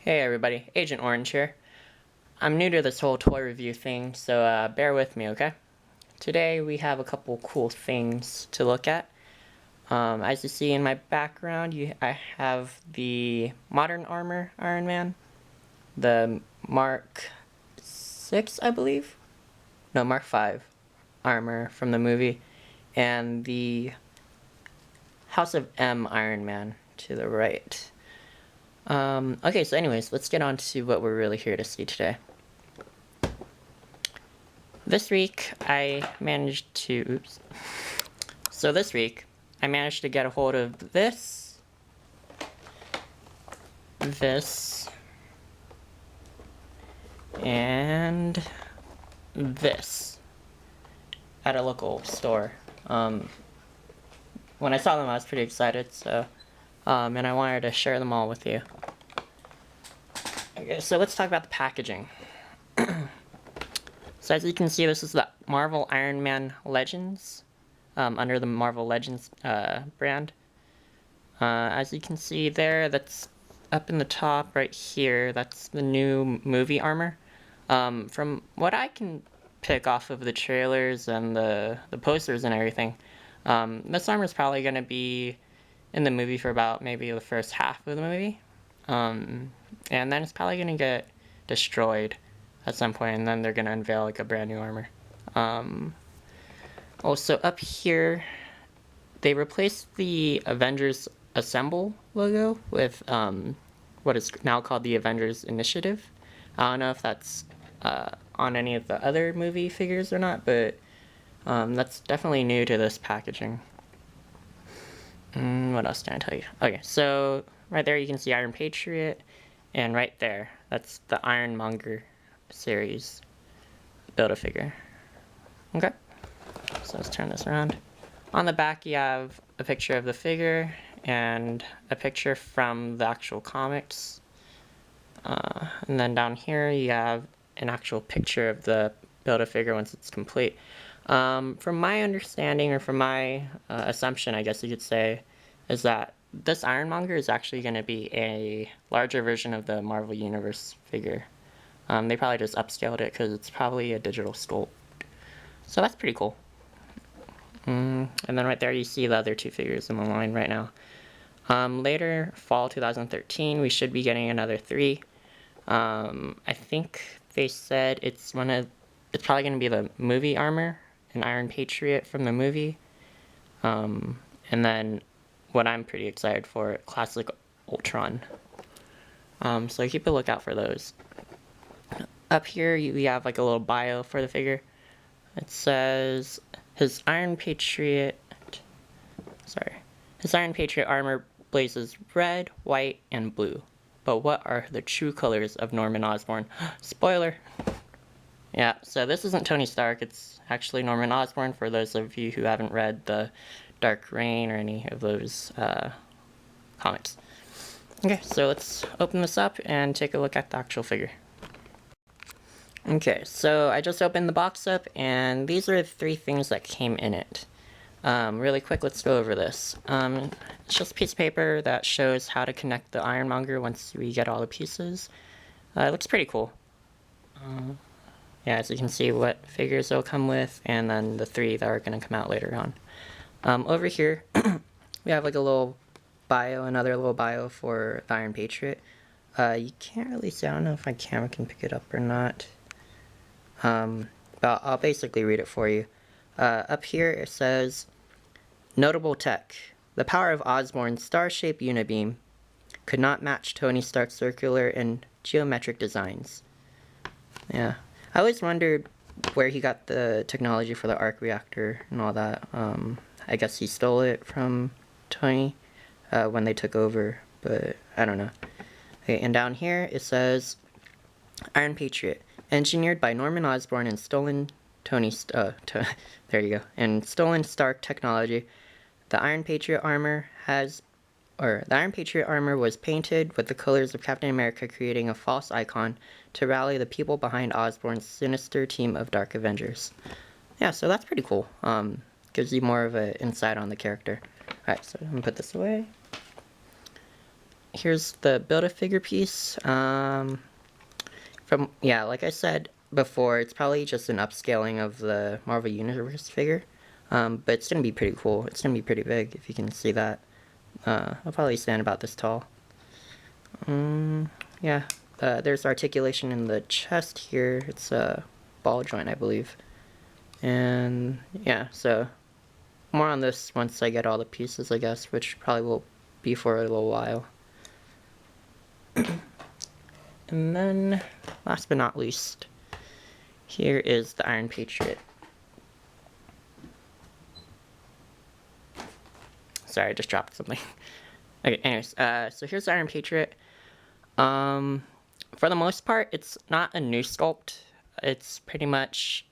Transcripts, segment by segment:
Hey everybody, Agent Orange here. I'm new to this whole toy review thing, so bear with me, okay? Today we have a couple cool things to look at. As you see in my background, I have the modern armor Iron Man, the Mark 6, I believe? No, Mark 5 armor from the movie, and the House of M Iron Man to the right. Okay, so anyways, let's get on to what we're really here to see today. This week, I managed to get a hold of this, and this at a local store. When I saw them, I was pretty excited, so, and I wanted to share them all with you. Okay, so let's talk about the packaging. So as you can see, this is the Marvel Iron Man Legends, under the Marvel Legends brand. As you can see there, that's up in the top right here, that's the new movie armor. From what I can pick off of the trailers and the posters and everything, this armor is probably going to be in the movie for about maybe the first half of the movie. And then it's probably going to get destroyed at some point, and then they're going to unveil like a brand new armor. Also up here, they replaced the Avengers Assemble logo with what is now called the Avengers Initiative. I don't know if that's on any of the other movie figures or not, but that's definitely new to this packaging. What else can I tell you? Okay, so right there you can see Iron Patriot, and right there, that's the Ironmonger series Build-A-Figure. Okay, so let's turn this around. On the back you have a picture of the figure and a picture from the actual comics. And then down here you have an actual picture of the Build-A-Figure once it's complete. From my understanding, or from my assumption, I guess you could say, is that this Ironmonger is actually going to be a larger version of the Marvel Universe figure. They probably just upscaled it because it's probably a digital sculpt. So that's pretty cool. And then right there you see the other two figures in the line right now. Later, fall 2013, we should be getting another 3. I think they said it's probably going to be the movie armor, an Iron Patriot from the movie. And then what I'm pretty excited for, Classic Ultron. So keep a lookout for those. Up here we have like a little bio for the figure. It says his Iron Patriot armor blazes red, white, and blue. But what are the true colors of Norman Osborn? Spoiler! Yeah, so this isn't Tony Stark, it's actually Norman Osborn, for those of you who haven't read the Dark Reign or any of those comics. Okay, so let's open this up and take a look at the actual figure. Okay, so I just opened the box up, and these are the 3 things that came in it. Really quick, let's go over this. It's just a piece of paper that shows how to connect the Ironmonger once we get all the pieces. It looks pretty cool. Yeah, as you can see what figures it'll come with, and then the 3 that are going to come out later on. Over here, we have like a little bio, another little bio for the Iron Patriot. You can't really see, I don't know if my camera can pick it up or not. But I'll basically read it for you. Up here it says, notable tech. The power of Osborn's star-shaped unibeam could not match Tony Stark's circular and geometric designs. Yeah. I always wondered where he got the technology for the arc reactor and all that. I guess he stole it from Tony when they took over, but I don't know. Okay, and down here it says, Iron Patriot, engineered by Norman Osborn and stolen there you go, and stolen Stark technology. The Iron Patriot armor was painted with the colors of Captain America, creating a false icon to rally the people behind Osborn's sinister team of Dark Avengers. Yeah, so that's pretty cool. Gives you more of an insight on the character. Alright, so I'm gonna put this away. here's the Build-A-Figure piece. Like I said before, it's probably just an upscaling of the Marvel Universe figure. But it's gonna be pretty cool. It's gonna be pretty big, if you can see that. I'll probably stand about this tall. Yeah, there's articulation in the chest here. It's a ball joint, I believe. And yeah, so more on this once I get all the pieces, I guess, which probably will be for a little while. And then, last but not least, here is the Iron Patriot. Sorry, I just dropped something. Okay, anyways, so here's the Iron Patriot. For the most part, it's not a new sculpt. It's pretty much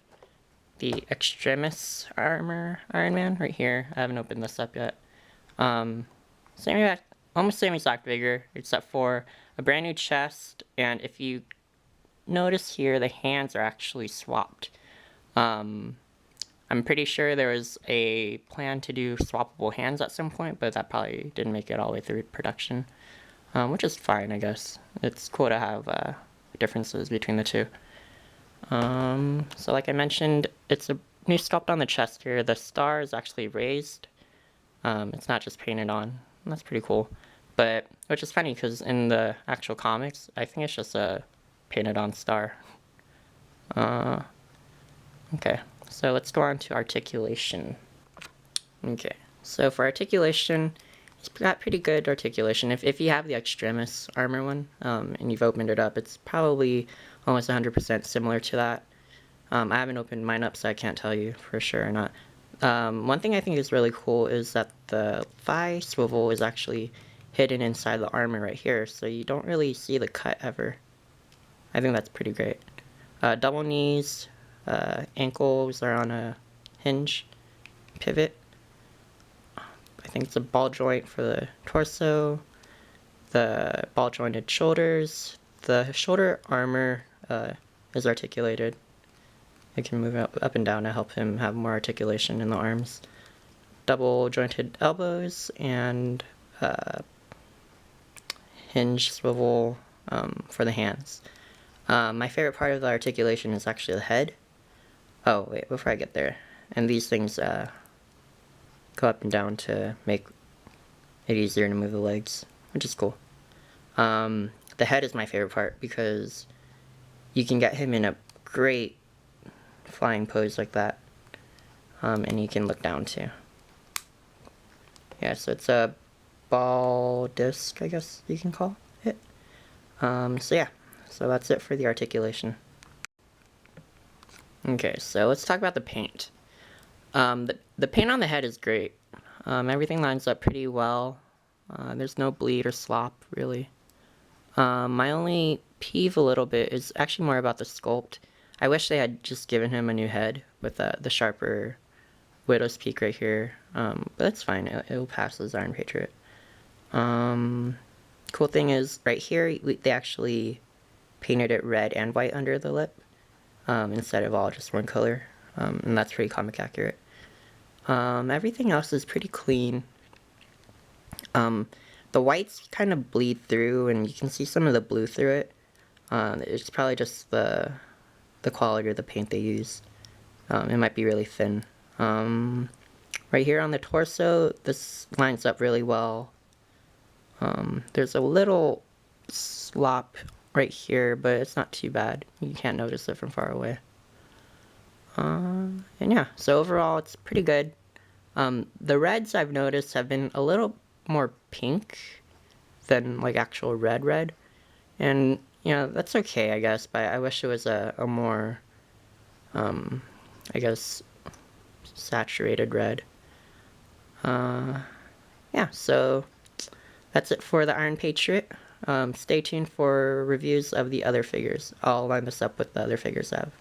the Extremis armor Iron Man right here. I haven't opened this up yet. Almost same exact figure, except for a brand new chest, and if you notice here, the hands are actually swapped. I'm pretty sure there was a plan to do swappable hands at some point, but that probably didn't make it all the way through production, which is fine, I guess. It's cool to have differences between the two. So like I mentioned, it's a new sculpt on the chest here. The star is actually raised. It's not just painted on. That's pretty cool. But, which is funny, because in the actual comics, I think it's just a painted on star. Okay, so let's go on to articulation. Okay, so for articulation, it's got pretty good articulation. If you have the Extremis armor one, and you've opened it up, it's probably almost 100% similar to that. I haven't opened mine up, so I can't tell you for sure or not. One thing I think is really cool is that the thigh swivel is actually hidden inside the armor right here, so you don't really see the cut ever. I think that's pretty great. Double knees, ankles are on a hinge pivot. I think it's a ball joint for the torso, the ball jointed shoulders. The shoulder armor is articulated. It can move up and down to help him have more articulation in the arms. Double jointed elbows and hinge swivel for the hands. My favorite part of the articulation is actually the head. Oh, wait, before I get there. And these things go up and down to make it easier to move the legs, which is cool. The head is my favorite part because you can get him in a great flying pose like that. And you can look down too. Yeah, so it's a ball disc, I guess you can call it. So yeah, so that's it for the articulation. Okay, so let's talk about the paint. The paint on the head is great. Everything lines up pretty well. There's no bleed or slop, really. My only peeve a little bit is actually more about the sculpt. I wish they had just given him a new head with the sharper widow's peak right here. But that's fine, it'll pass as Iron Patriot. Cool thing is, right here, they actually painted it red and white under the lip, instead of all just one color, and that's pretty comic accurate. Everything else is pretty clean. The whites kind of bleed through, and you can see some of the blue through it. It's probably just the quality of the paint they use. It might be really thin. Right here on the torso, this lines up really well. There's a little slop right here, but it's not too bad. You can't notice it from far away. And yeah, so overall it's pretty good. The reds I've noticed have been a little more pink than like actual red. And, you know, that's okay, I guess, but I wish it was a more, I guess, saturated red. Yeah, so that's it for the Iron Patriot. Stay tuned for reviews of the other figures. I'll line this up with the other figures I have.